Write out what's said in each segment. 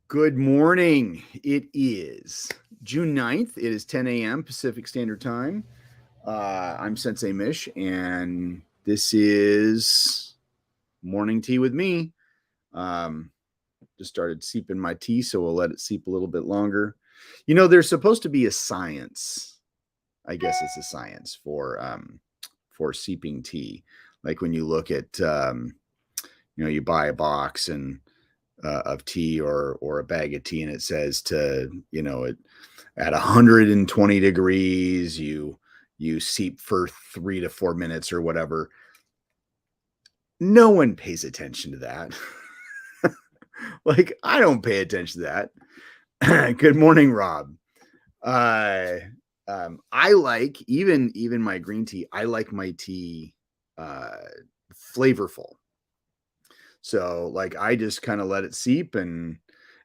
Good morning. It is June 9th. It is 10 a.m. Pacific Standard Time. I'm Sensei Mish, and this is Morning Tea with me. Um, just started seeping my tea, so we'll let it seep a little bit longer. There's supposed to be a science. I guess it's a science for seeping tea. Like when you look at, you buy a box and of tea or a bag of tea, and it says at 120 degrees you seep for 3 to 4 minutes or whatever. No one pays attention to that. Like, I don't pay attention to that. Good morning, Rob. uh I like even my green tea. I like my tea uh flavorful. So like I just kind of let it seep, and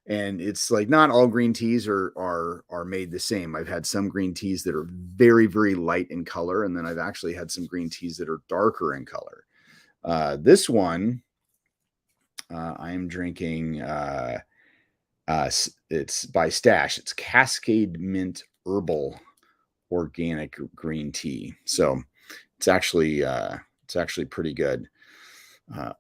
it's like not all green teas are made the same. I've had some green teas that are very, very light in color, and then I've actually had some green teas that are darker in color. This one I am drinking. It's by Stash. It's Cascade Mint Herbal Organic Green Tea. So it's actually pretty good.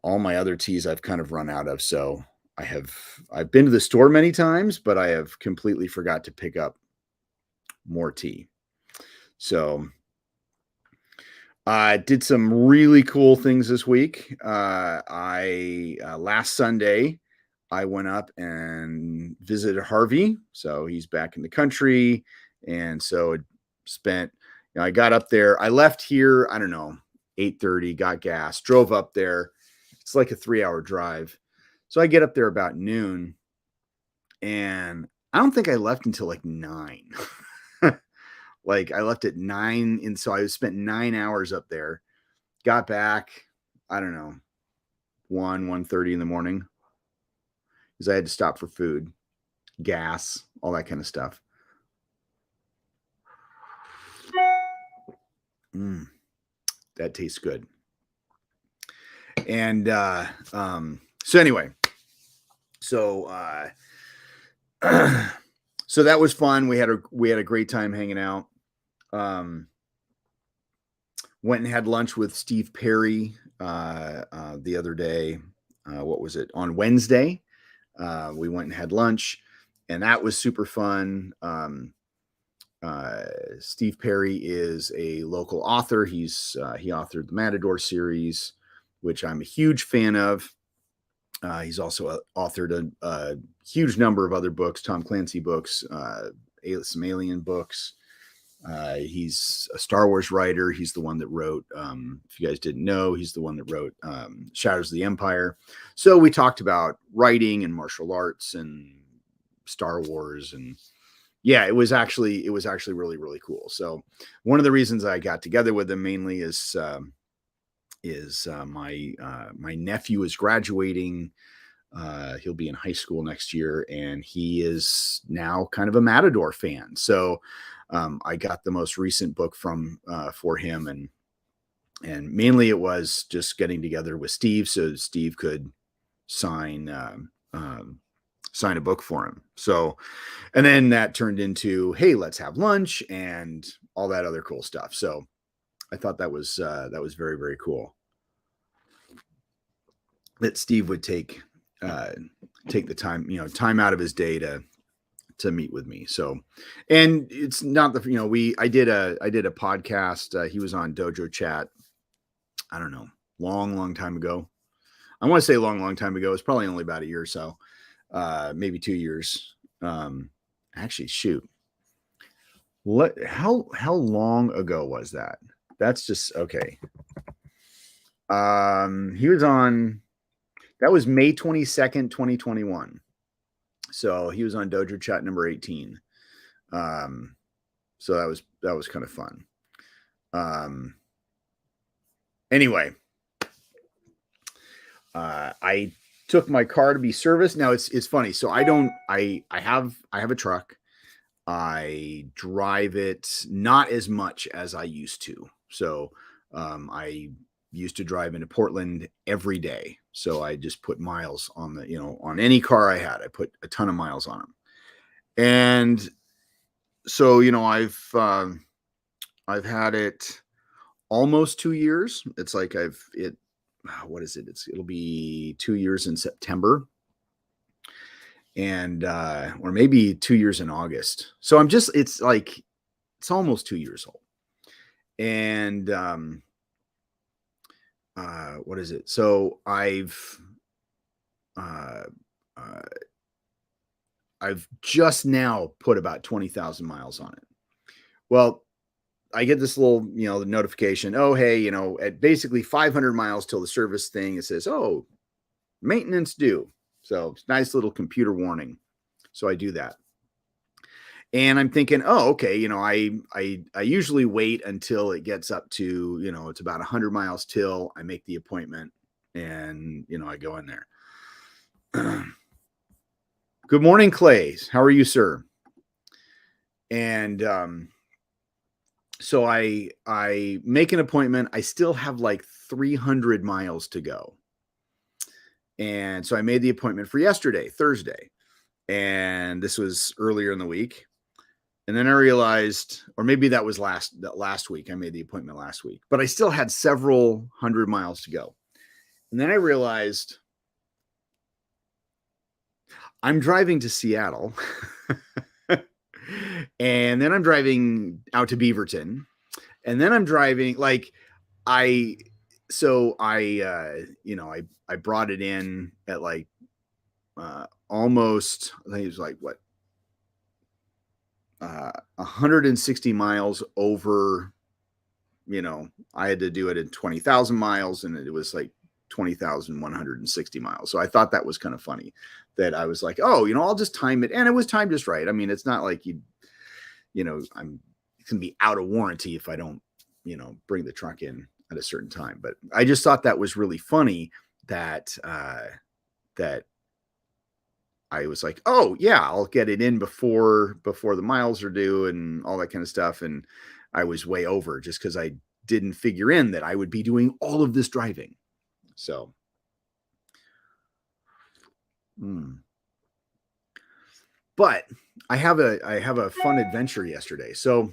All my other teas I've kind of run out of, so I've been to the store many times, but I have completely forgot to pick up more tea. So I did some really cool things this week. I Last Sunday I went up and visited Harvey. So he's back in the country, and so it spent. I got up there. I left here. I don't know, 8:30. Got gas. Drove up there. It's like a 3-hour drive. So I get up there about noon, and I don't think I left until like 9. Like I left at 9, and so I spent 9 hours up there. Got back, I don't know, 1:30 in the morning, because I had to stop for food, gas, all that kind of stuff. That tastes good. And so anyway, so so that was fun. We had a great time hanging out. Went and had lunch with Steve Perry the other day. What was it? On Wednesday, we went and had lunch, and that was super fun. Steve Perry is a local author. He authored the Matador series, which I'm a huge fan of. He's also authored a huge number of other books, Tom Clancy books, some Alien books. He's a Star Wars writer. He's the one that wrote, if you guys didn't know, he's the one that wrote Shadows of the Empire. So we talked about writing and martial arts and Star Wars, and yeah, it was actually really, really cool. So one of the reasons I got together with him mainly is my nephew is graduating. He'll be in high school next year, and he is now kind of a Matador fan. So I got the most recent book for him, and mainly it was just getting together with Steve so Steve could sign sign a book for him. So, and then that turned into, hey, let's have lunch and all that other cool stuff. So I thought that was very, very cool that Steve would take the time out of his day to meet with me. So, and it's not I did a podcast. He was on Dojo Chat. I don't know, long time ago. I want to say long time ago. It's probably only about a year or so, maybe 2 years. Actually, shoot. How long ago was that? That's just okay. He was on. That was May 22nd, 2021. So he was on Dojo Chat number 18. So that was kind of fun. Anyway, I took my car to be serviced. Now it's funny. So I have a truck. I drive it not as much as I used to. So I used to drive into Portland every day. So I just put miles on the, on any car I had, I put a ton of miles on them. And so, I've had it almost 2 years. It's like what is it? It'll be 2 years in September, and or maybe 2 years in August. So it's almost 2 years old. And what is it? So I've just now put about 20,000 miles on it. Well, I get this little, the notification. Oh, hey, at basically 500 miles till the service thing, it says, oh, maintenance due. So it's nice little computer warning. So I do that. And I'm thinking, oh, okay, I usually wait until it gets up to, it's about 100 miles till I make the appointment, and, I go in there. Good morning, Clay. How are you, sir? And so I make an appointment. I still have like 300 miles to go. And so I made the appointment for yesterday, Thursday. And this was earlier in the week. And then I realized, or maybe that was last week. I made the appointment last week, but I still had several hundred miles to go. And then I realized I'm driving to Seattle. And then I'm driving out to Beaverton. And then I'm driving I brought it in at almost, I think it was 160 miles over, I had to do it at 20,000 miles, and it was 20,160 miles. So I thought that was kind of funny that I was like, oh, I'll just time it. And it was timed just right. I mean, it's not like it's going to be out of warranty if I don't, bring the truck in at a certain time. But I just thought that was really funny that I was like, oh yeah, I'll get it in before the miles are due and all that kind of stuff. And I was way over just because I didn't figure in that I would be doing all of this driving. So, but I have a fun adventure yesterday. So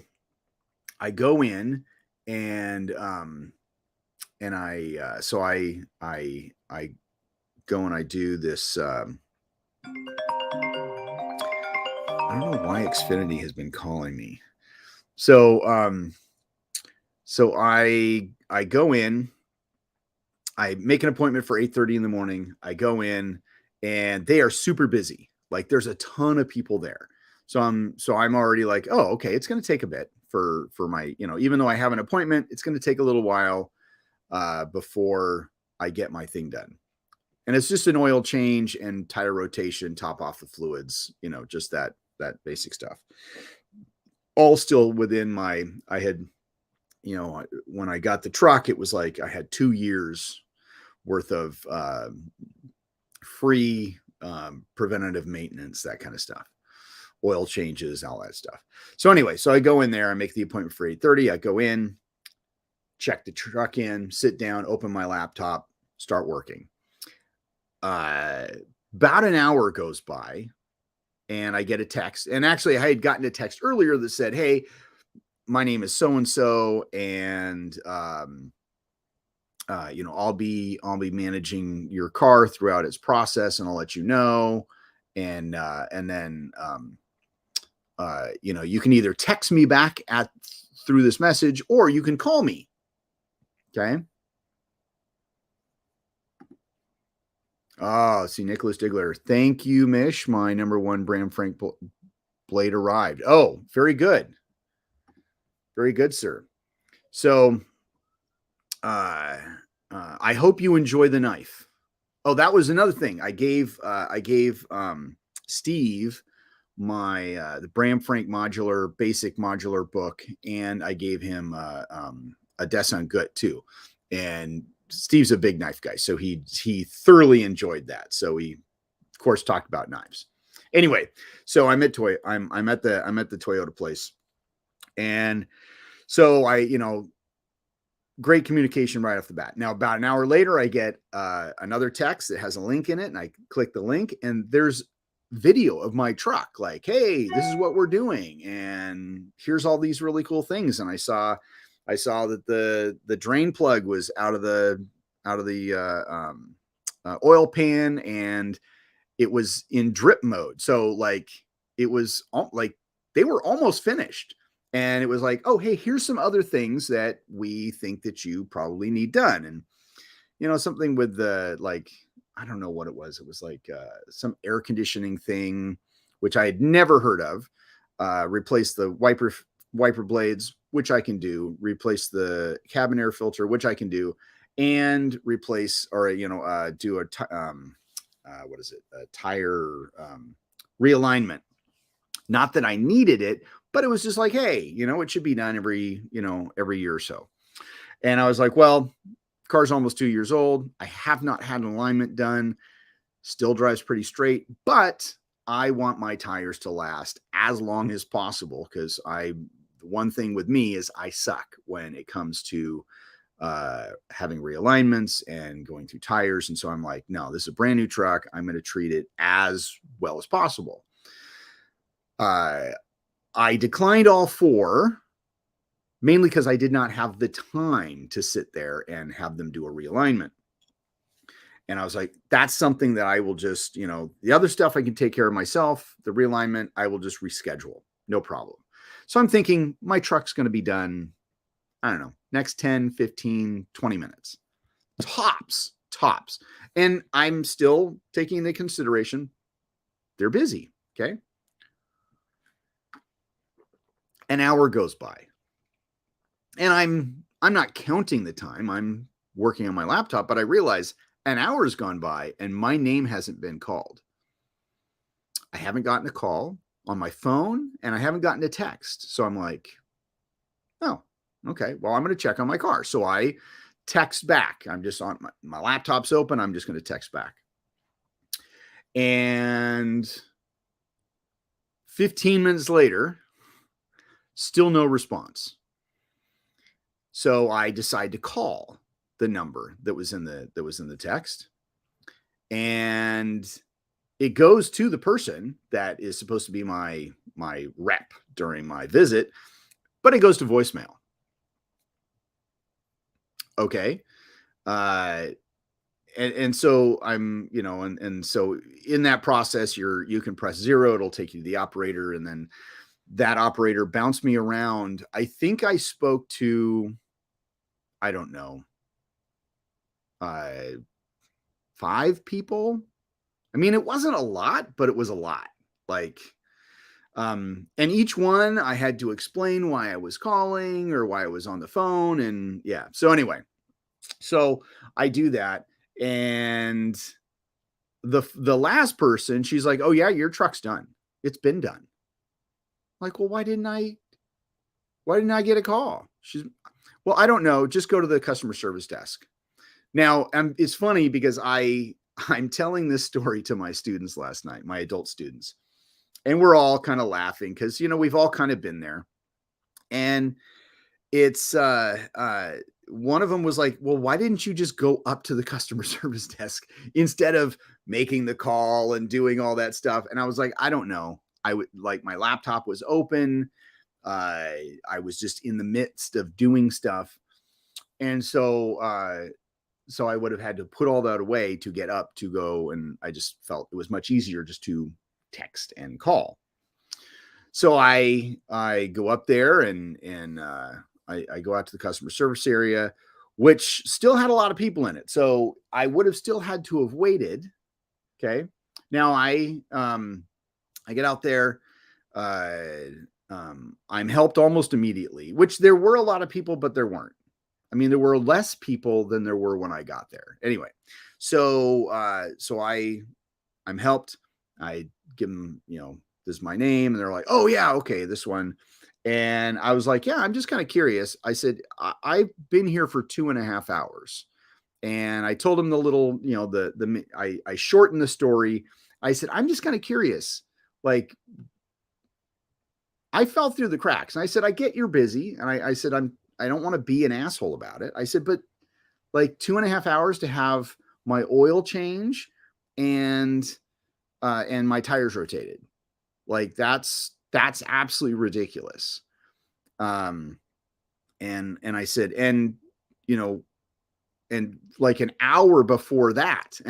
I go in and I go and I do this. I don't know why Xfinity has been calling me. So I go in, I make an appointment for 8:30 in the morning. I go in and they are super busy. Like there's a ton of people there. So I'm already like, oh, okay, it's going to take a bit for my, even though I have an appointment, it's going to take a little while before I get my thing done. And it's just an oil change and tire rotation, top off the fluids, just that basic stuff. All still within I had, when I got the truck, it was like I had 2 years worth of free preventative maintenance, that kind of stuff, oil changes, all that stuff. So anyway, so I go in there, I make the appointment for 8:30. I go in, check the truck in, sit down, open my laptop, start working. About an hour goes by and I get a text. And actually I had gotten a text earlier that said, hey, my name is so-and-so, and I'll be managing your car throughout its process, and I'll let you know. And then you can either text me back through this message, or you can call me. Okay. Oh, see, Nicholas Diggler. Thank you, Mish. My number one Bram Frank blade arrived. Oh, very good. Very good, sir. So I hope you enjoy the knife. Oh, that was another thing. I gave Steve my the Bram Frank basic modular book, and I gave him a Descent Gut too. And Steve's a big knife guy, so he thoroughly enjoyed that. So we, of course, talked about knives. Anyway, so I'm at the Toyota place, and so I great communication right off the bat. Now, about an hour later, I get another text that has a link in it, and I click the link, and there's video of my truck. Like, hey, this is what we're doing, and here's all these really cool things. And I saw that the drain plug was out of the oil pan, and it was in drip mode. So like it was like they were almost finished. And it was like, oh, hey, here's some other things that we think that you probably need done. And, something with the, like, I don't know what it was. It was like some air conditioning thing, which I had never heard of. Replace the wiper blades, which I can do. Replace the cabin air filter, which I can do. And replace, or, do a tire realignment. Not that I needed it, but it was just like, hey, it should be done every year or so. And I was like, well, car's almost 2 years old. I have not had an alignment done. Still drives pretty straight, but I want my tires to last as long as possible, because one thing with me is I suck when it comes to having realignments and going through tires. And so I'm like, no, this is a brand new truck. I'm going to treat it as well as possible. I declined all 4, mainly because I did not have the time to sit there and have them do a realignment. And I was like, that's something that I will just, the other stuff I can take care of myself. The realignment, I will just reschedule. No problem. So I'm thinking my truck's going to be done, I don't know, next 10, 15, 20 minutes. Tops. And I'm still taking into consideration they're busy. Okay. An hour goes by, and I'm not counting the time. I'm working on my laptop, but I realize an hour has gone by and my name hasn't been called. I haven't gotten a call on my phone, and I haven't gotten a text. So I'm like, oh, okay, well, I'm going to check on my car. So I text back. I'm just on my laptop's open. I'm just going to text back. And 15 minutes later, still no response. So I decide to call the number that was in the text, and it goes to the person that is supposed to be my rep during my visit, but it goes to voicemail. Okay. And so I'm, and so in that process, you can press 0, it'll take you to the operator, and then that operator bounced me around. I think I spoke to, I don't know, 5 people. I mean, it wasn't a lot, but it was a lot. Like, and each one I had to explain why I was calling or why I was on the phone. And yeah. So anyway, so I do that. And the last person, she's like, oh yeah, your truck's done. It's been done. Like, well, why didn't I get a call? Well, I don't know. Just go to the customer service desk. Now, it's funny because I'm telling this story to my students last night, my adult students, and we're all kind of laughing because, we've all kind of been there. And it's, one of them was like, well, why didn't you just go up to the customer service desk instead of making the call and doing all that stuff? And I was like, I don't know. I would, like, my laptop was open. I was just in the midst of doing stuff. And so I would have had to put all that away to get up to go. And I just felt it was much easier just to text and call. So I go up there and I go out to the customer service area, which still had a lot of people in it. So I would have still had to have waited. Okay. Now I get out there. I'm helped almost immediately, which there were a lot of people, but there weren't. I mean, there were less people than there were when I got there. Anyway, so I'm helped. I give them, this is my name, and they're like, oh yeah, okay, this one. And I was like, yeah, I'm just kind of curious. I said, I've been here for 2.5 hours. And I told him the little, I shortened the story. I said, I'm just kind of curious. Like, I fell through the cracks. And I said, I get you're busy. And I said, want to be an asshole about it. I said, but like 2.5 hours to have my oil change and my tires rotated. Like that's absolutely ridiculous. And I said, and you know, and like an hour before that,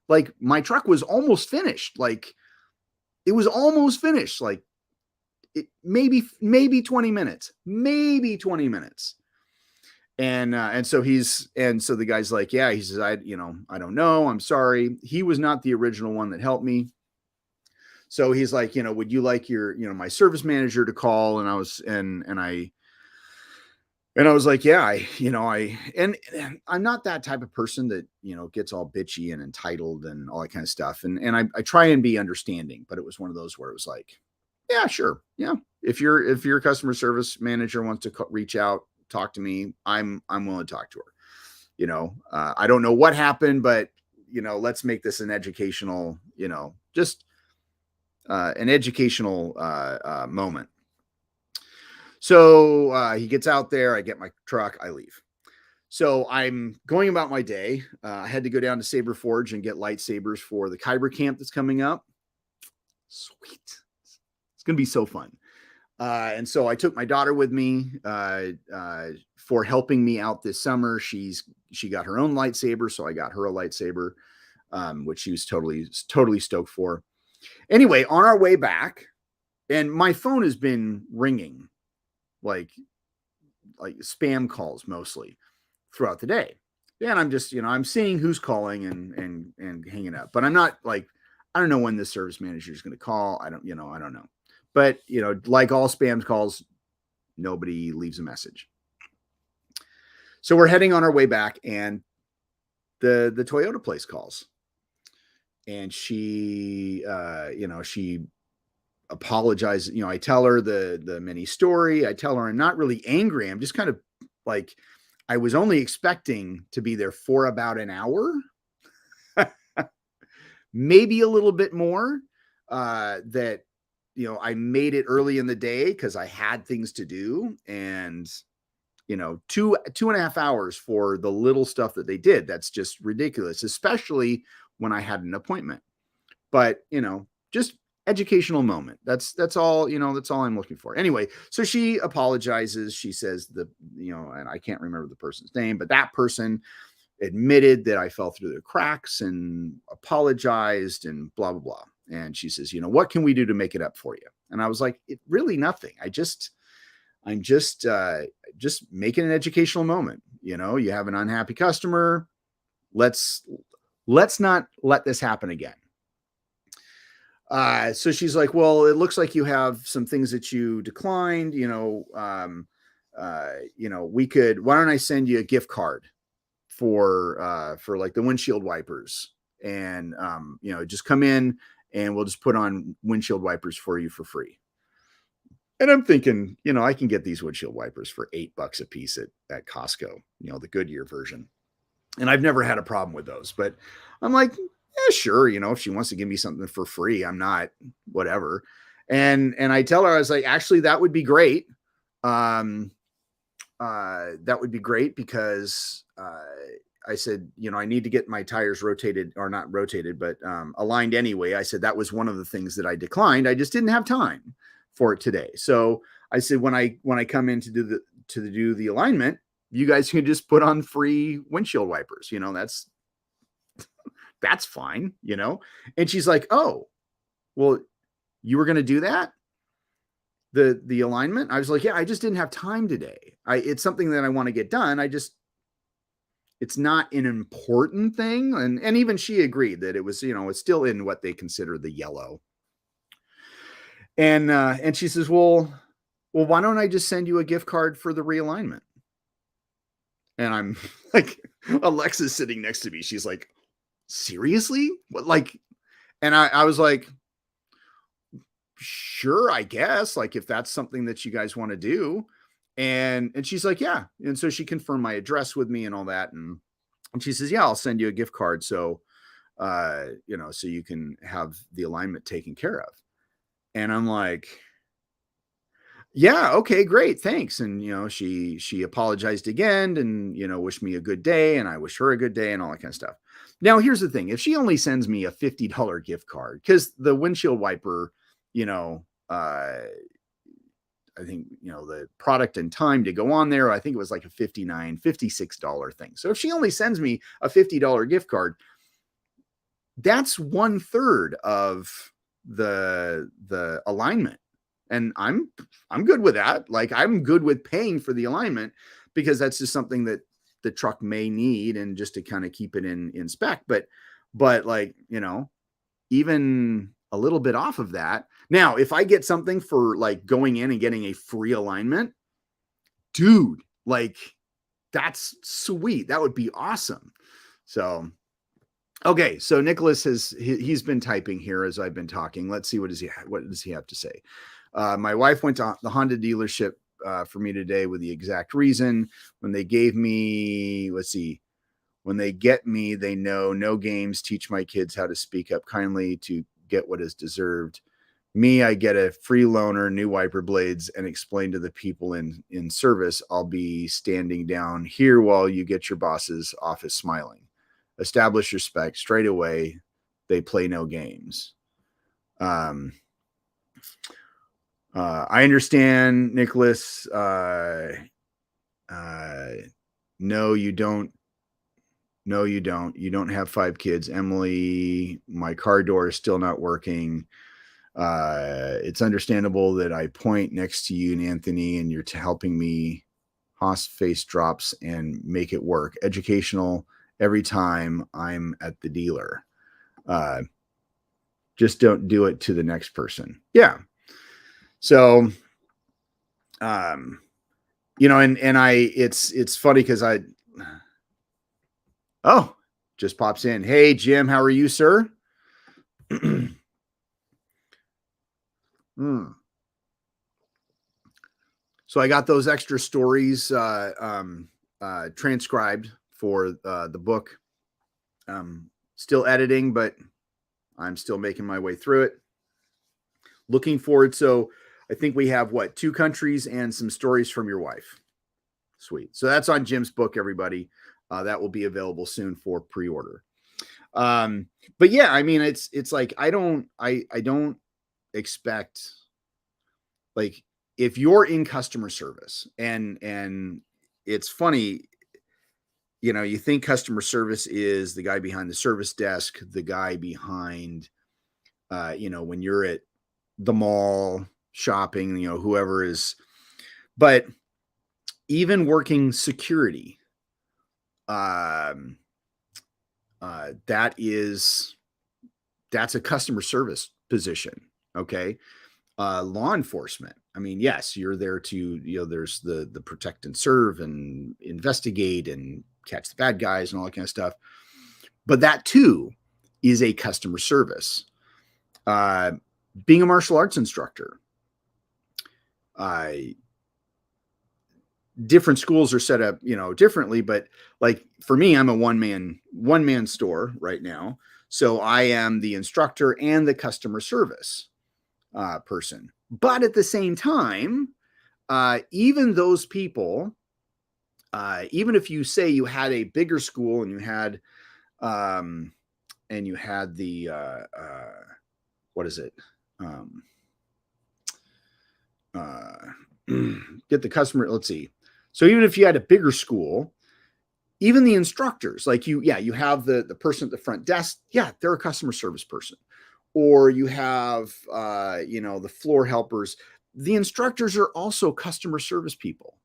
like my truck was almost finished. Like it was almost finished. Like maybe 20 minutes, And so the guy's like, yeah, he says, I don't know. I'm sorry. He was not the original one that helped me. So he's like, would you like my service manager to call? And I was like, yeah, and I'm not that type of person that, gets all bitchy and entitled and all that kind of stuff. And I try and be understanding, but it was one of those where it was like, yeah, sure. Yeah. If your customer service manager wants to reach out, talk to me, I'm willing to talk to her. I don't know what happened, but let's make this an educational, just an educational moment. So he gets out there, I get my truck, I leave. So I'm going about my day. I had to go down to Saber Forge and get lightsabers for the Kyber camp that's coming up. Sweet. It's going to be so fun. And so I took my daughter with me for helping me out this summer. She got her own lightsaber, so I got her a lightsaber, which she was totally stoked for. Anyway, on our way back, and my phone has been ringing like spam calls mostly throughout the day. And I'm just, I'm seeing who's calling and hanging up, but I'm not like, I don't know when the service manager is going to call. I don't know. But, like all spam calls, nobody leaves a message. So we're heading on our way back, and the Toyota place calls. And she, she apologizes. I tell her the mini story. I tell her I'm not really angry. I'm just kind of like, I was only expecting to be there for about an hour, maybe a little bit more, that, I made it early in the day because I had things to do, and, 2.5 hours for the little stuff that they did. That's just ridiculous, especially when I had an appointment. But, just educational moment. That's all, that's all I'm looking for. Anyway, so she apologizes. She says and I can't remember the person's name, but that person admitted that I fell through the cracks and apologized and blah, blah, blah. And she says, what can we do to make it up for you? And I was like, really nothing. I'm just making an educational moment. You have an unhappy customer. Let's not let this happen again. So she's like, well, it looks like you have some things that you declined, we could, why don't I send you a gift card for like the windshield wipers, and, just come in and we'll just put on windshield wipers for you for free. And I'm thinking, I can get these windshield wipers for $8 a piece at Costco, the Goodyear version. And I've never had a problem with those, but I'm like, yeah, sure. If she wants to give me something for free, I'm not, whatever. And I tell her, I was like, actually, that would be great. That would be great because, I said, I need to get my tires rotated, or not rotated, but, aligned anyway. I said, that was one of the things that I declined. I just didn't have time for it today. So I said, when I come in to do the alignment, you guys can just put on free windshield wipers. That's fine, And she's like, oh, well, you were going to do that? The alignment? I was like, yeah, I just didn't have time today. It's something that I want to get done. It's not an important thing. And even she agreed that it was, it's still in what they consider the yellow. And she says, well, why don't I just send you a gift card for the realignment? And I'm like, Alexa's sitting next to me. She's like, seriously? What, like, and I was like, sure, I guess, like, if that's something that you guys want to do. And she's like, yeah. And so she confirmed my address with me and all that. And she says, yeah, I'll send you a gift card. So, so you can have the alignment taken care of. And I'm like, Yeah, okay, great, thanks. And she apologized again, and wished me a good day, and I wish her a good day, and all that kind of stuff. Now, here's the thing: if she only sends me a $50 gift card, because the windshield wiper, you know, I think the product and time to go on there, I think it was like a $56 thing. So if she only sends me a $50 gift card, that's 1/3 of the alignment, and I'm good with that. Like, I'm good with paying for the alignment, because that's just something that the truck may need, and just to kind of keep it in spec. But like, even a little bit off of that. Now, if I get something for like going in and getting a free alignment, dude, like, that's sweet. That would be awesome. So okay, so Nicholas he's been typing here as I've been talking. Let's see, what does he have to say? My wife went to the Honda dealership for me today with the exact reason. When they gave me, let's see, when they get me, they know no games. Teach my kids how to speak up kindly to get what is deserved. Me, I get a free loaner, new wiper blades, and explain to the people in service, I'll be standing down here while you get your boss's office smiling. Establish respect straight away. They play no games. I understand, Nicholas. No, you don't. No, you don't. You don't have 5 kids. Emily, my car door is still not working. It's understandable that I point next to you and Anthony, and you're helping me Haas face drops and make it work. Educational every time I'm at the dealer. Just don't do it to the next person. Yeah. So, and it's funny because just pops in. Hey, Jim, how are you, sir? So I got those extra stories transcribed for the book. Still editing, but I'm still making my way through it. Looking forward. So I think we have 2 countries and some stories from your wife. Sweet. So that's on Jim's book, everybody. That will be available soon for pre-order. But yeah, I mean, it's like, I don't expect, like, if you're in customer service, and it's funny, you think customer service is the guy behind the service desk, the guy behind, when you're at the mall shopping, whoever is, but even working security, that's a customer service position. Okay. Law enforcement, I mean, yes, you're there to, there's the protect and serve and investigate and catch the bad guys and all that kind of stuff. But that too is a customer service. Being a martial arts instructor, different schools are set up, differently, but like for me, I'm a one man store right now. So I am the instructor and the customer service person. But at the same time, even those people, even if you say you had a bigger school and you had the what is it? Get the customer. Let's see. So even if you had a bigger school, even the instructors, like you have the person at the front desk. Yeah, they're a customer service person. Or you have, the floor helpers. The instructors are also customer service people.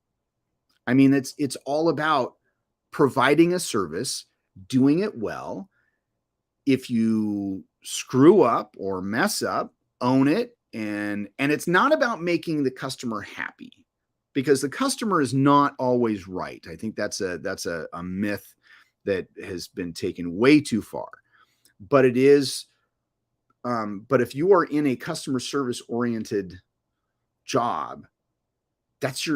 I mean, it's all about providing a service, doing it well. If you screw up or mess up, own it. And it's not about making the customer happy, because the customer is not always right. I think that's a myth that has been taken way too far. But it is, but if you are in a customer service oriented job, that's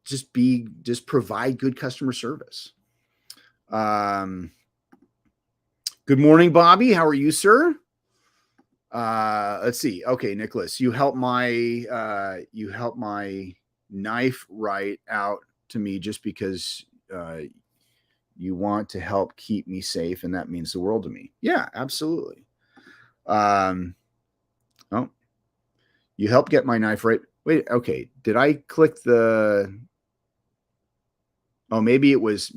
just provide good customer service. Good morning, Bobby. How are you, sir? Let's see. Okay, Nicholas, you help my knife right out to me just because you want to help keep me safe, and that means the world to me. Yeah, absolutely. Um, oh, you help get my knife right. Wait, okay. Did I click the? Oh, maybe it was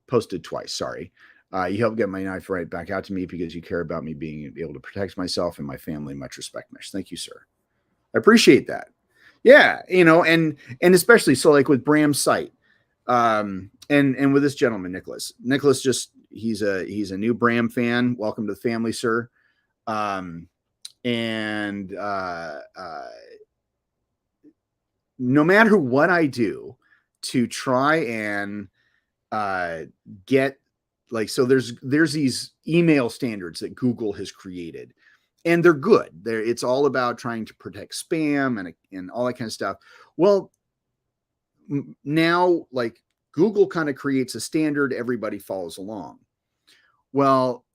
posted twice. Sorry. You help get my knife right back out to me because you care about me being able to protect myself and my family. Much respect, Mish. Thank you, sir. I appreciate that. Yeah, and especially so like with Bram's site, and with this gentleman, Nicholas. Nicholas just he's a new Bram fan. Welcome to the family, sir. Um, and no matter what I do to try and get like so there's these email standards that Google has created, and they're good. It's all about trying to protect spam and all that kind of stuff. Well, now like Google kind of creates a standard, everybody follows along. Well,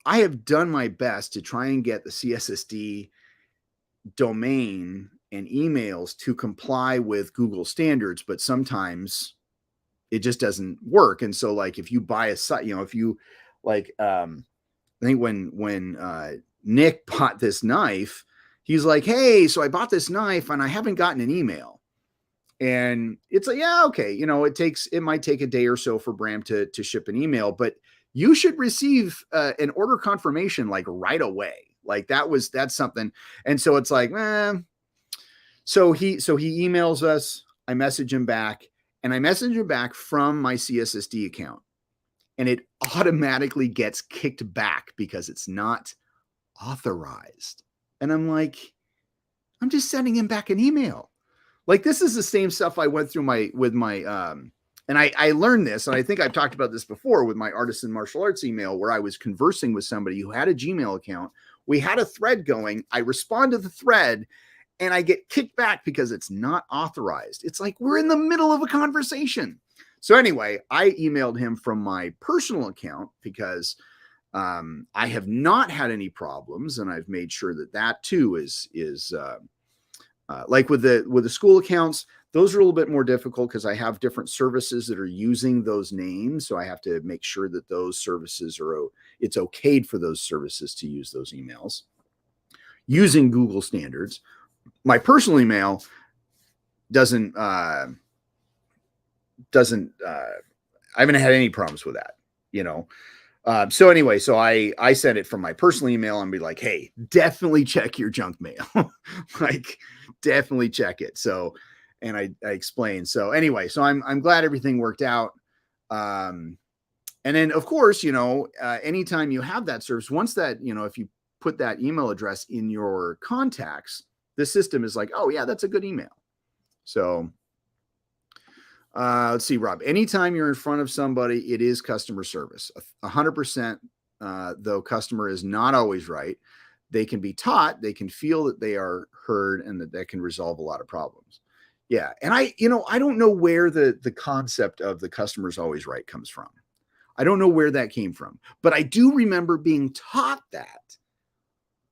I have done my best to try and get the CSSD domain and emails to comply with Google standards, but sometimes it just doesn't work. And so like if you buy a site, if you like I think when Nick bought this knife, he's like, hey, so I bought this knife and I haven't gotten an email. And it's like, yeah, okay, it might take a day or so for Bram to ship an email, but you should receive an order confirmation like right away. Like that's something. And so it's like, so he emails us, I message him back, and I message him back from my CSSD account, and it automatically gets kicked back because it's not authorized. And I'm like, I'm just sending him back an email. Like this is the same stuff I went through and I learned this, and I think I've talked about this before with my artisan martial arts email, where I was conversing with somebody who had a Gmail account. We had a thread going. I respond to the thread, and I get kicked back because it's not authorized. It's like we're in the middle of a conversation. So anyway, I emailed him from my personal account because I have not had any problems, and I've made sure that too is like with the school accounts. Those are a little bit more difficult because I have different services that are using those names. So I have to make sure that those services it's okayed for those services to use those emails using Google standards. My personal email doesn't I haven't had any problems with that, so anyway, so I sent it from my personal email and be like, hey, definitely check your junk mail. Like definitely check it. So, and I explained. So anyway, so I'm glad everything worked out. And then of course, anytime you have that service, once that, if you put that email address in your contacts, the system is like, oh yeah, that's a good email. So let's see, Rob, anytime you're in front of somebody, it is customer service 100%. Though customer is not always right. They can be taught, they can feel that they are heard, and that can resolve a lot of problems. Yeah. And I don't know where the concept of the customer's always right comes from. I don't know where that came from, but I do remember being taught that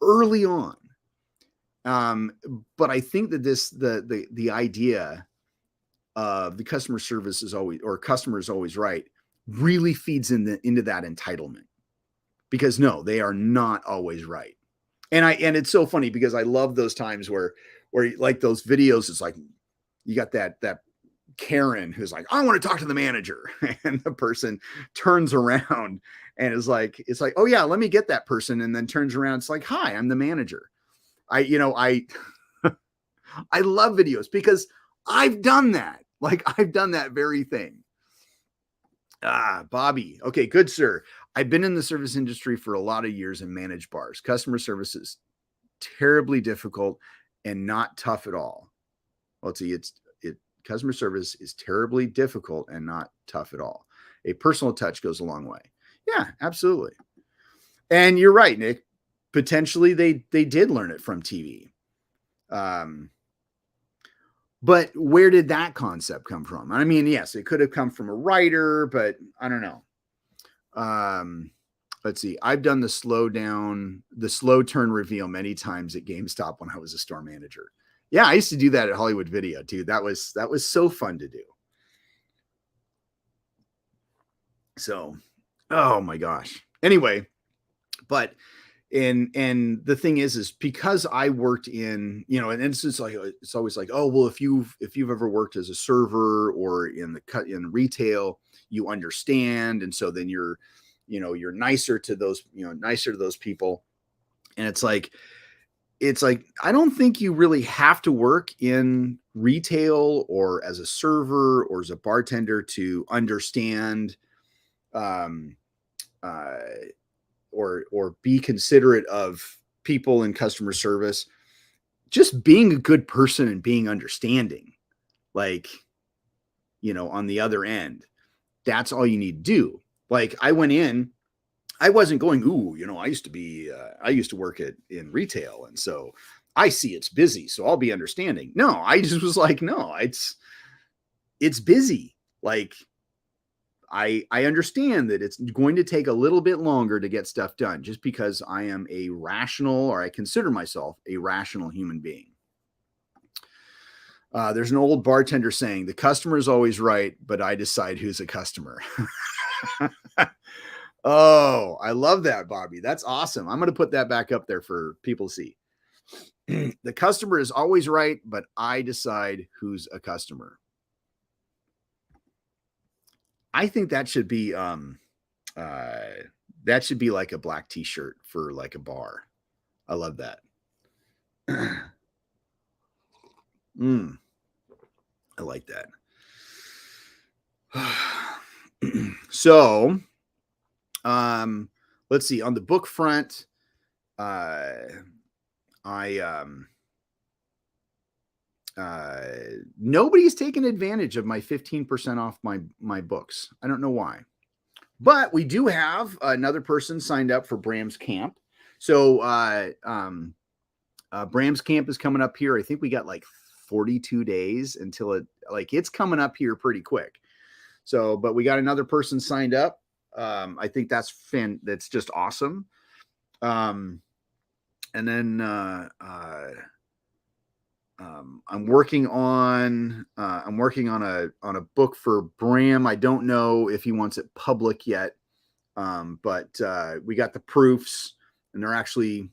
early on. But I think that the idea of the customer service is always, or customer is always right, really feeds into that entitlement, because no, they are not always right. And it's so funny because I love those times where like those videos, it's like you got that Karen who's like, I want to talk to the manager. And the person turns around and is like, it's like, oh yeah, let me get that person. And then turns around. It's like, hi, I'm the manager. I love videos because I've done that. Like I've done that very thing. Bobby. Okay, good, sir. I've been in the service industry for a lot of years and managed bars. Customer service is terribly difficult and not tough at all. Well, see, customer service is terribly difficult and not tough at all. A personal touch goes a long way. Yeah, absolutely. And you're right, Nick. Potentially they did learn it from TV. But where did that concept come from? I mean, yes, it could have come from a writer, but I don't know. let's see. I've done the slow turn reveal many times at GameStop when I was a store manager. Yeah, I used to do that at Hollywood Video too. That was so fun to do. So, oh my gosh. Anyway, but and the thing is because I worked in, you know, and it's just like, it's always like, oh, well, if you've ever worked as a server or in retail, you understand. And so then you're nicer to those people. And it's like, I don't think you really have to work in retail or as a server or as a bartender to understand, um, or be considerate of people in customer service. Just being a good person and being understanding, like, on the other end, that's all you need to do. Like, I went in, I wasn't going, ooh, I used to work in retail, and so I see it's busy, so I'll be understanding. No, I just was like, no, it's busy. Like, I understand that it's going to take a little bit longer to get stuff done, just because I am a rational, or I consider myself a rational human being. There's an old bartender saying, the customer is always right, but I decide who's a customer. Oh, I love that, Bobby. That's awesome. I'm going to put that back up there for people to see. The customer is always right, but I decide who's a customer. I think that should be like a black t-shirt for like a bar. I love that. I like that. So, let's see, on the book front, nobody's taken advantage of my 15% off my books. I don't know why, but we do have another person signed up for Bram's Camp. So Bram's Camp is coming up here. I think we got like 42 days until it's coming up here pretty quick. So, but we got another person signed up. I think that's just awesome. And then I'm working on a book for Bram. I don't know if he wants it public yet, but we got the proofs, and they're actually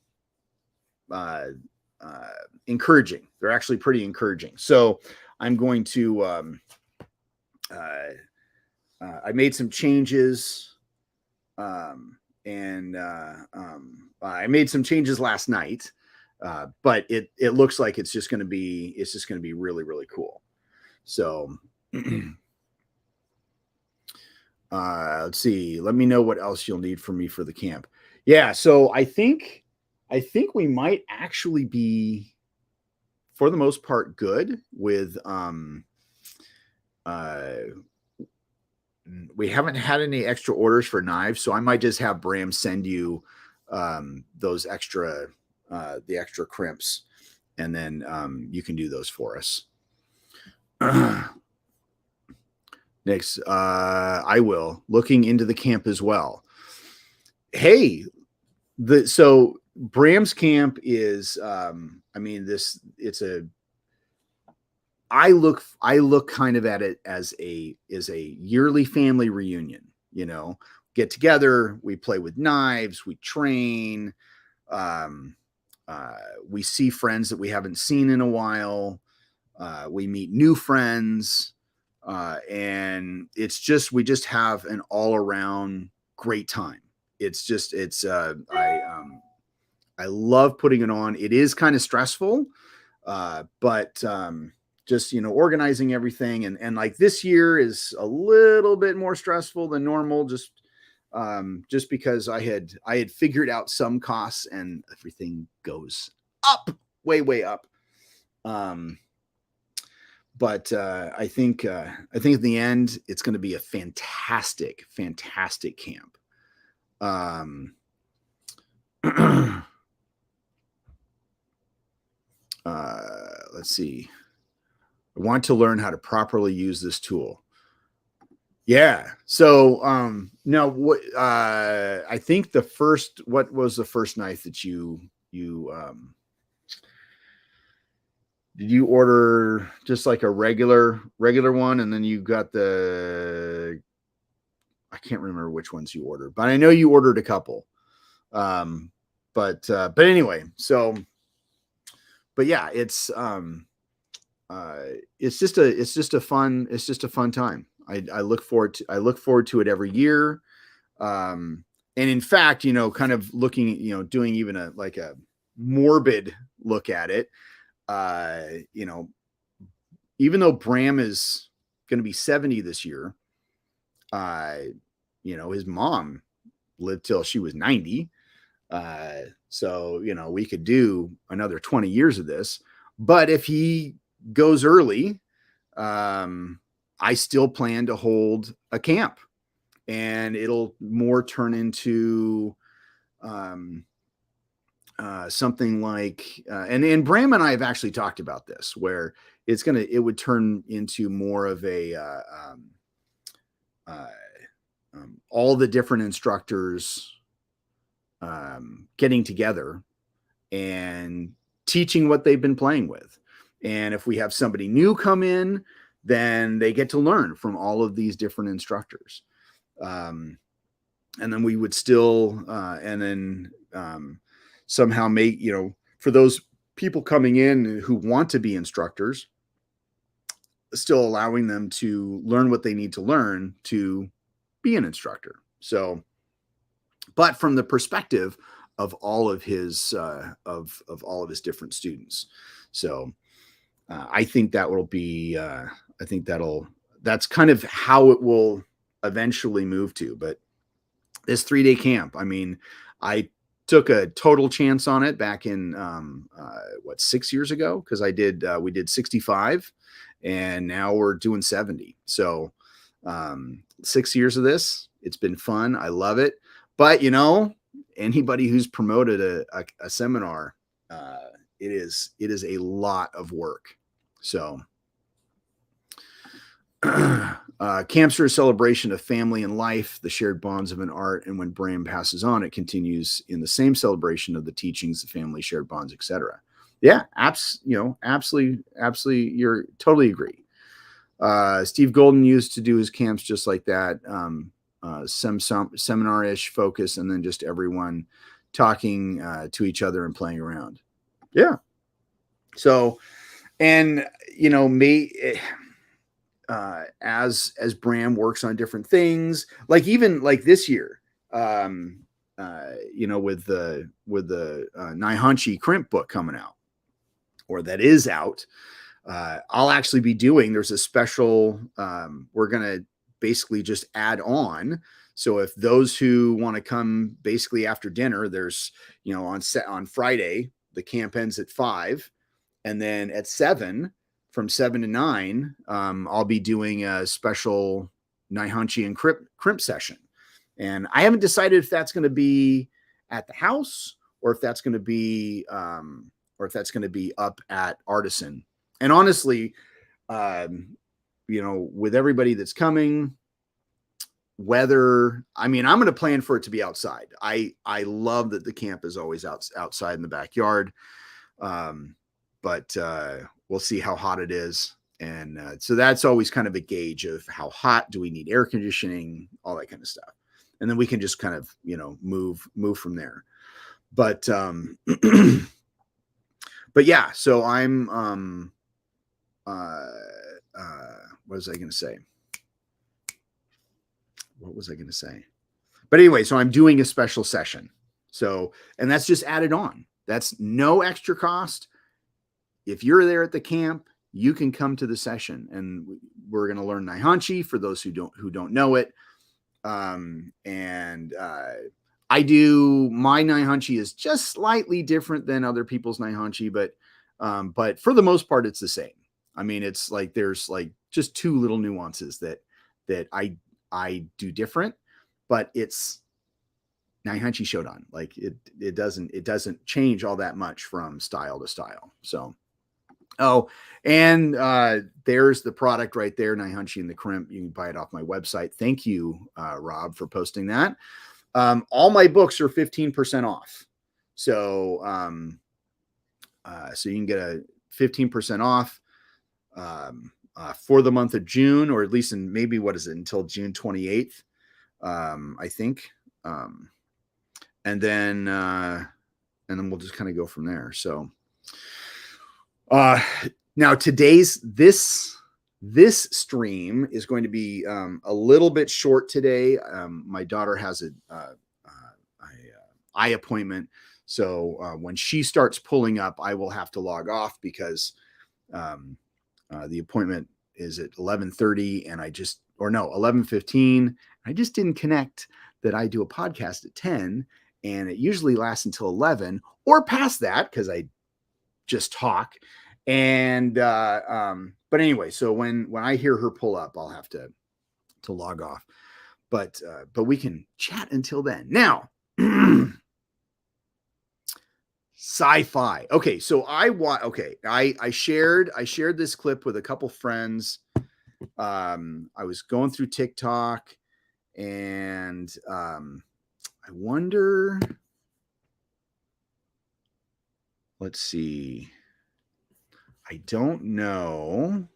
encouraging. They're actually pretty encouraging. So I'm going to I made some changes, and I made some changes last night. But it looks like it's just going to be really, really cool. So let's see. Let me know what else you'll need from me for the camp. Yeah. So I think we might actually be, for the most part, good with we haven't had any extra orders for knives, so I might just have Bram send you those extra the extra crimps, and then you can do those for us. Next, I will looking into the camp as well. Hey, so Bram's Camp is I look kind of at it as a yearly family reunion. Get together, we play with knives, we train, we see friends that we haven't seen in a while, we meet new friends, and we just have an all around great time. I love putting it on. It is kind of stressful, but just organizing everything, and like this year is a little bit more stressful than normal, just because I had figured out some costs, and everything goes up, way up. But I think at the end it's going to be a fantastic camp. Let's see. I want to learn how to properly use this tool. Yeah. So no, what I think what was the first knife that you did you order just like a regular one, and then you got the I can't remember which ones you ordered, but I know you ordered a couple. Um but anyway, so but yeah, it's just a fun time. I look forward to it every year. And in fact, kind of looking, doing even a like a morbid look at it, uh, you know, even though Bram is going to be 70 this year, uh, his mom lived till she was 90. So, we could do another 20 years of this. But if he goes early, um, I still plan to hold a camp, and it'll more turn into um, something like, and Bram and I have actually talked about this, where it would turn into more of a uh, all the different instructors getting together and teaching what they've been playing with. And if we have somebody new come in, then they get to learn from all of these different instructors. Um, and then we would still, and then somehow make, for those people coming in who want to be instructors, still allowing them to learn what they need to learn to be an instructor. So, but from the perspective of all of his of all of his different students. So I think that will be I think that's kind of how it will eventually move to. But this 3-day camp, I mean, I took a total chance on it back in 6 years ago, because we did 65, and now we're doing 70. So 6 years of this, it's been fun. I love it. But anybody who's promoted a seminar, it is a lot of work. So camps are a celebration of family and life, the shared bonds of an art, and when Bram passes on, it continues in the same celebration of the teachings, the family, shared bonds, etc. Yeah, absolutely, you're totally agree. Steve Golden used to do his camps just like that, some seminar-ish focus, and then just everyone talking to each other and playing around. Yeah. So, and as Bram works on different things, like even like this year, with the Naihanchi Crimp book coming out, or that is out, I'll actually be there's a special, we're going to basically just add on. So if those who want to come basically after dinner, there's, on Friday, the camp ends at 5, and then at 7, from 7 to 9, I'll be doing a special Naihanchi and crimp session. And I haven't decided if that's going to be at the house, or if that's going to be up at Artisan. And honestly, with everybody that's coming, weather, I mean, I'm going to plan for it to be outside. I love that the camp is always outside in the backyard. But we'll see how hot it is. And so that's always kind of a gauge of how hot do we need air conditioning, all that kind of stuff. And then we can just kind of, move from there. But, but yeah, so I'm, what was I going to say? But anyway, so I'm doing a special session. So, and that's just added on. That's no extra cost. If you're there at the camp, you can come to the session, and we're going to learn Naihanchi for those who don't know it. I do, my Naihanchi is just slightly different than other people's Naihanchi, but for the most part, it's the same. I mean, it's like, there's like just 2 little nuances that I do different, but it's Naihanchi Shodan. Like it doesn't change all that much from style to style. So, Oh, and there's the product right there, Naihanchi and the Crimp. You can buy it off my website. Thank you, Rob, for posting that. All my books are 15% off. So, so you can get a 15% off for the month of June, or at least in maybe, what is it, until June 28th, I think. And then we'll just kind of go from there. So, now today's this stream is going to be a little bit short today. My daughter has a eye appointment, so when she starts pulling up, I will have to log off because the appointment is at 11:30, and 11:15. I just didn't connect that I do a podcast at 10, and it usually lasts until 11 or past that because I just talk. And but anyway, so when I hear her pull up, I'll have to log off. But we can chat until then. Now, sci-fi. Okay, so I shared this clip with a couple friends. I was going through TikTok, and I wonder. Let's see. I don't know.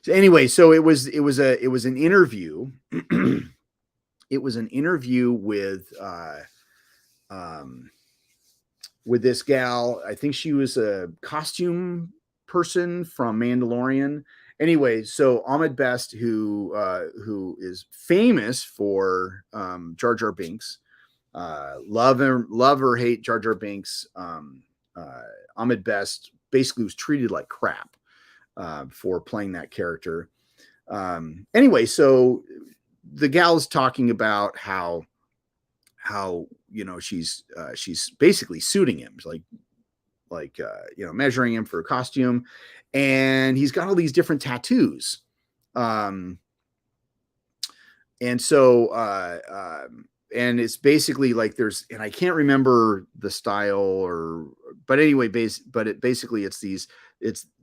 So anyway, so it was an interview. It was an interview with this gal. I think she was a costume person from Mandalorian. Anyway, so Ahmed Best, who is famous for Jar Jar Binks, love or hate Jar Jar Binks, Ahmed Best basically was treated like crap for playing that character. Anyway, so the gal's talking about how she's basically suiting him, like measuring him for a costume, and he's got all these different tattoos, and so and it's basically like and I can't remember the style, but anyway, it's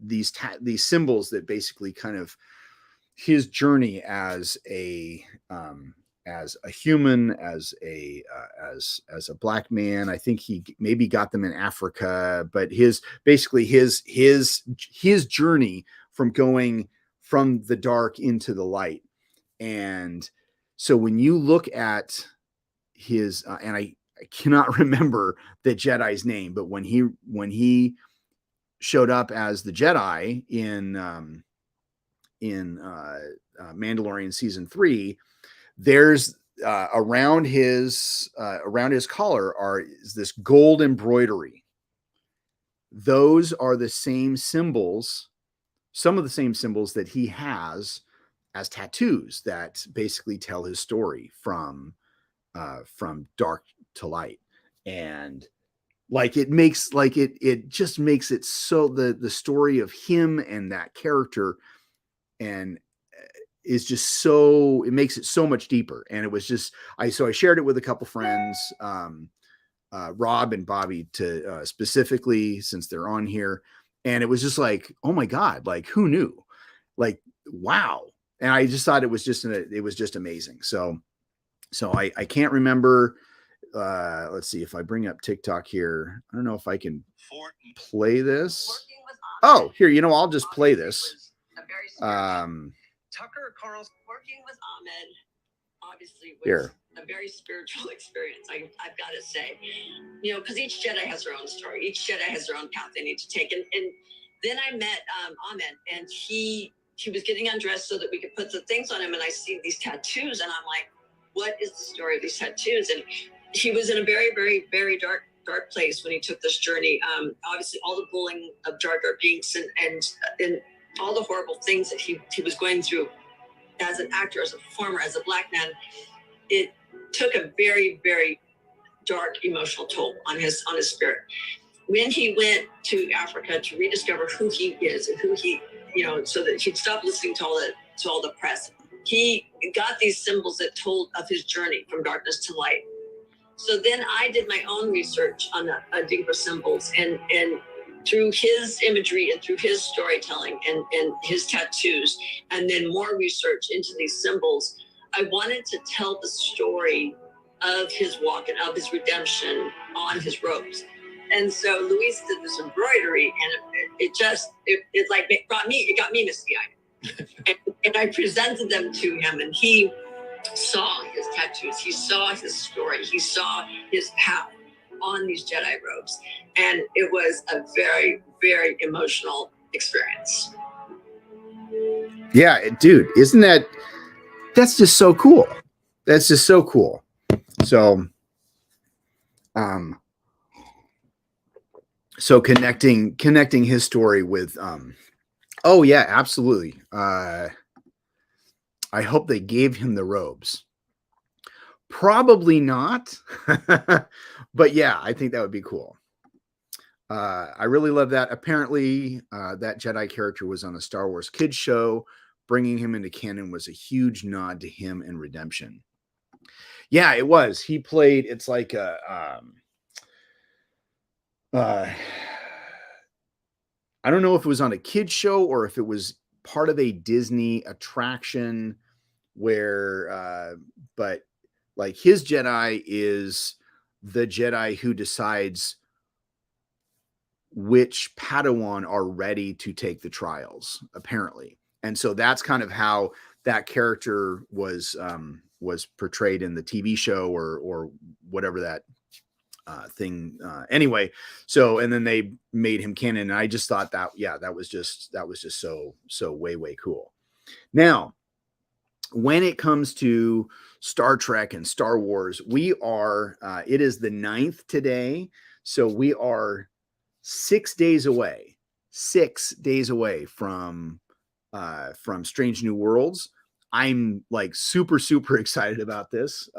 these symbols that basically kind of his journey as a human, as a black man. I think he maybe got them in Africa, but his journey from going from the dark into the light. And so when you look at his and I cannot remember the Jedi's name, but when he showed up as the Jedi in Mandalorian season 3, there's around his collar is this gold embroidery. Those are the same symbols, some of the same symbols that he has as tattoos that basically tell his story from dark to light. And it just makes it so the story of him and that character and is just so, it makes it so much deeper. And it was just I shared it with a couple friends, Rob and Bobby to specifically, since they're on here, and it was just like, oh my God, like who knew? Like, wow. And I just thought it was just amazing. So I can't remember. Let's see if I bring up TikTok here. I don't know if I can play this. Oh, here, I'll just play this. Tucker Carlson working with Ahmed obviously was here. A very spiritual experience. I've got to say, because each Jedi has their own story. Each Jedi has their own path they need to take. And then I met Ahmed, and he was getting undressed so that we could put the things on him. And I see these tattoos, and I'm like, what is the story of these tattoos? And he was in a very, very, very dark place when he took this journey. Obviously, all the bullying of Jar Jar Binks and all the horrible things that he was going through as an actor, as a performer, as a black man, it took a very, very dark emotional toll on his spirit. When he went to Africa to rediscover who he is and who he, so that he'd stop listening to all the press, he got these symbols that told of his journey from darkness to light. So then I did my own research on the Adinkra symbols, and through his imagery and through his storytelling and his tattoos, and then more research into these symbols, I wanted to tell the story of his walk and of his redemption on his robes. And so Luis did this embroidery, and it got me misty-eyed. and I presented them to him, and he saw his tattoos, he saw his story, he saw his path on these Jedi robes. And it was a very, very emotional experience. Yeah, dude, that's just so cool. That's just so cool. So, so connecting his story with, oh yeah, absolutely. I hope they gave him the robes. Probably not, but yeah, I think that would be cool. I really love that. Apparently, that Jedi character was on a Star Wars kids show. Bringing him into canon was a huge nod to him and redemption. Yeah, it was. He played. It's like a. I don't know if it was on a kids show or if it was part of a Disney attraction where, but like his Jedi is the Jedi who decides which Padawan are ready to take the trials, apparently. And so that's kind of how that character was portrayed in the TV show or whatever that thing. Anyway, so and then they made him canon. And I just thought that, yeah, that was just so way cool. Now, when it comes to Star Trek and Star Wars, we are it is the 9th today, so we are 6 days away. 6 days away from Strange New Worlds. I'm like super excited about this.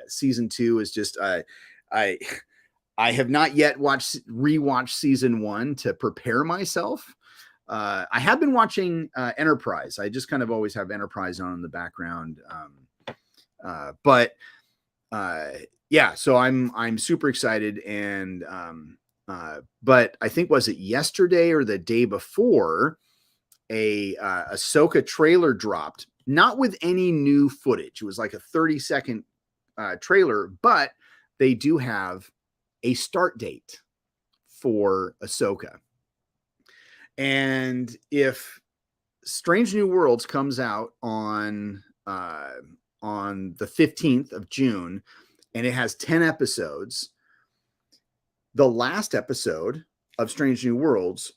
Season 2 is just I have not yet rewatched season 1 to prepare myself. I have been watching Enterprise. I just kind of always have Enterprise on in the background. But yeah, so I'm super excited. And but I think, was it yesterday or the day before, a Ahsoka trailer dropped, not with any new footage. It was like a 30-second trailer, but they do have a start date for Ahsoka. And if Strange New Worlds comes out on the 15th of June, and it has 10 episodes, the last episode of Strange New Worlds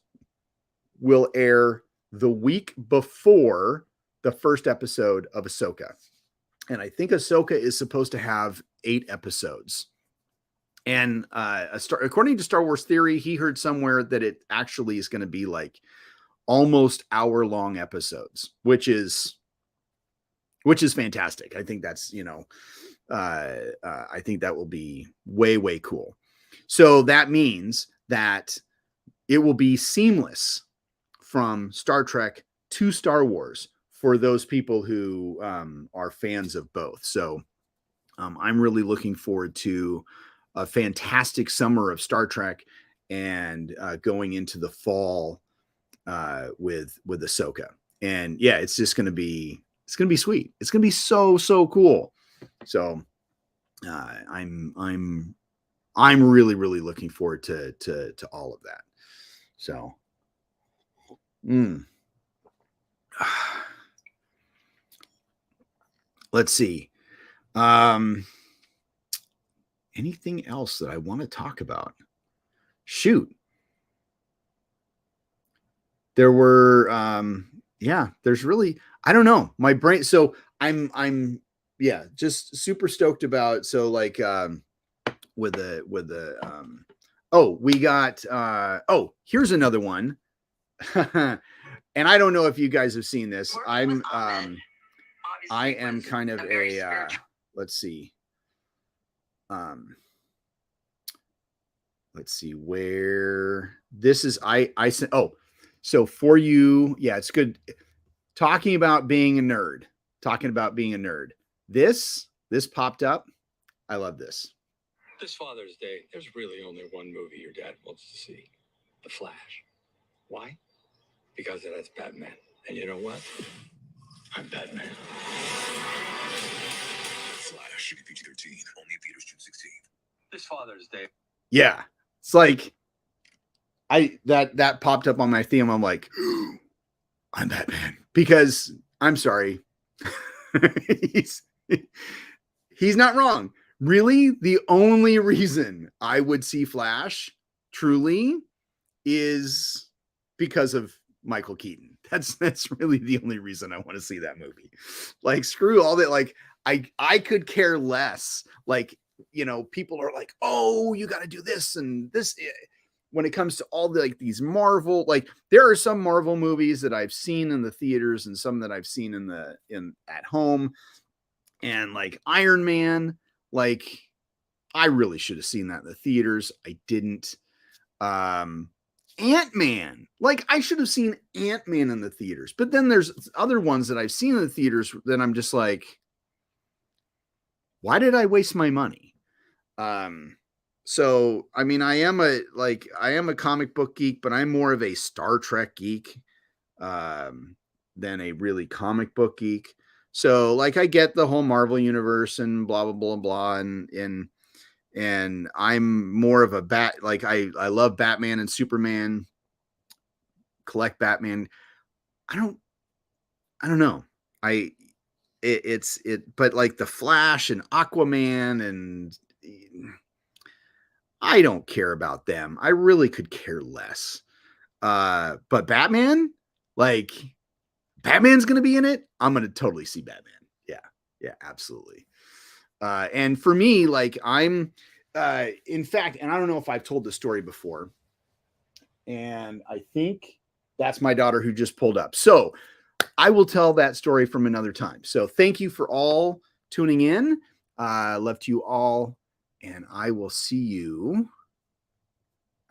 will air the week before the first episode of Ahsoka. And I think Ahsoka is supposed to have 8 episodes. And according to Star Wars Theory, he heard somewhere that it actually is going to be like almost hour-long episodes, which is fantastic. I think that's, I think that will be way cool. So that means that it will be seamless from Star Trek to Star Wars for those people who are fans of both. So I'm really looking forward to a fantastic summer of Star Trek and going into the fall with Ahsoka. And yeah, it's just going to be sweet. It's going to be so cool. So I'm really looking forward to all of that. So let's see. Anything else that I want to talk about? Shoot. There were there's really, I don't know, my brain. So I'm just super stoked about, so like with the we got here's another one. And I don't know if you guys have seen this. I am kind of a let's see. Let's see where this is. I sent. Oh, so for you, yeah, it's good talking about being a nerd. This popped up. I love this. This Father's Day, there's really only one movie your dad wants to see. The Flash. Why? Because it has Batman. And you know what? I'm Batman. Flash, rated PG-13, only in theaters June 16th. This Father's Day. Yeah. It's like that popped up on my theme. I'm like, I'm Batman. Because I'm sorry. he's not wrong. Really, the only reason I would see Flash truly is because of Michael Keaton. That's really the only reason I want to see that movie. Like, screw all that. Like, I could care less. Like, you know, people are like, oh, you got to do this and this. When it comes to all the, like, these Marvel, like, there are some Marvel movies that I've seen in the theaters and some that I've seen in at home. And like Iron Man, like, I really should have seen that in the theaters. I didn't. Ant-Man, like, I should have seen Ant-Man in the theaters. But then there's other ones that I've seen in the theaters that I'm just like, why did I waste my money? So, I mean, I am a comic book geek, but I'm more of a Star Trek geek than a really comic book geek. So, like, I get the whole Marvel universe and blah, blah, blah, blah. And I'm more of a I love Batman and Superman, collect Batman. I don't know. But like the Flash and Aquaman, and I don't care about them. I really could care less. But Batman, like, Batman's going to be in it. I'm going to totally see Batman. Yeah, absolutely. And for me, like, I'm, in fact, and I don't know if I've told the story before, and I think that's my daughter who just pulled up. So I will tell that story from another time. So thank you for all tuning in. Love to you all, and I will see you